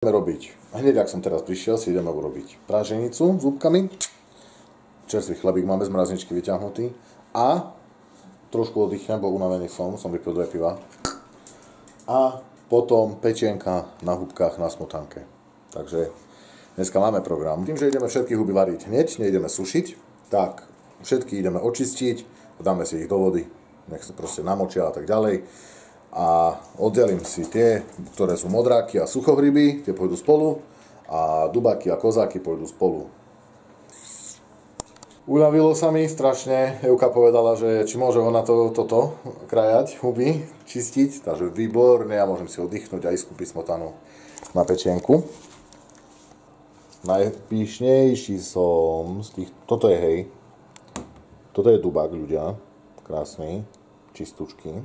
Ideme robiť, hneď ak som teraz prišiel, si ideme urobiť práženicu s zúbkami. Čerstvý chlebík máme z mrazničky vyťahnutý. A trošku oddychnem, bo unavený som vypil 2 piva. A potom pečienka na húbkach na smotanke. Takže dneska máme program. Tým, že ideme všetky huby variť hneď, neideme sušiť, tak všetky ideme očistiť, dáme si ich do vody, nech sa proste namočia a tak ďalej. A oddelím si tie, ktoré sú modráky a suchohryby, tie pôjdu spolu a dubáky a kozáky pôjdu spolu. Uľavilo sa mi strašne, Euka povedala, že či môže ona toto krajať, huby, čistiť, takže výborne, ja môžem si oddychnúť a ísť kúpiť smotanu na pečienku. Najpíšnejší som z tých, toto je hej, toto je dubák, ľudia, krásny, čistúčky.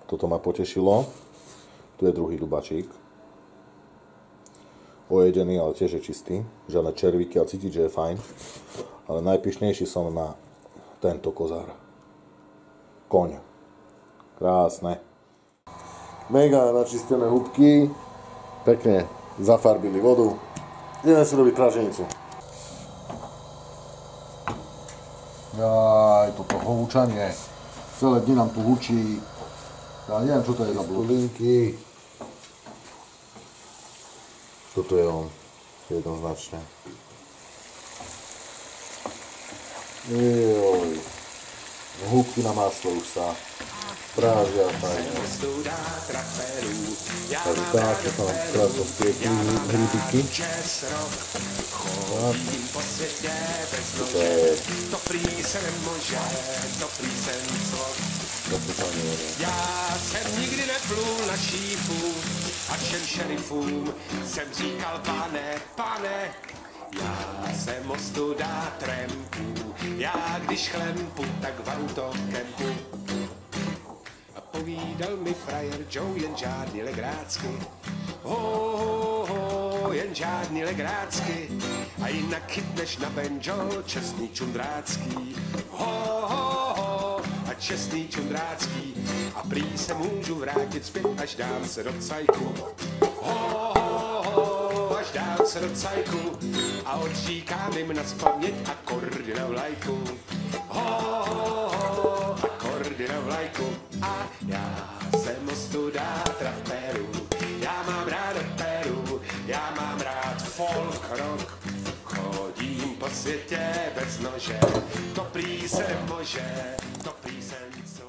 Toto ma potešilo. Tu je druhý dubačík. Ojedený, ale tiež je čistý. Žiadne červíky, ale cítiť, že je fajn. Ale najpyšnejší som na tento kozár. Koň. Krásne. Mega načistené húbky. Pekne zafarbili vodu. Ideme si robiť praženicu. Jaj, toto hovučanie. Celé dni nám tu hučí. Ja neviem, čo to je za bulinky. Toto je on, jednoznačne. Joj. Húbky na maslo už sa prážia fajne. Takže tak, to sa nám krásno spiekli hrybiky. Já jsem nikdy neplul na šífu a všem šerifům jsem říkal pane, já jsem ostuda trampů, já když chlempu, tak v autokempu. A povídal mi frajer Joe jen žádný legrácky, jen žádný legrácky, a jinak chytneš na banjo čestný čundrácký, a čestný čundrácký, a prý se můžu vrátit zpět, až dám se do cajku, až dám se do cajku, a odříkám jim nazpaměť akordy na vlajku, akordy na vlajku, a já jsem ostuda traperů, já mám rád operu, já mám rád folk rock, chodím po světě bez nože, to prý se nemůže, to prý se nic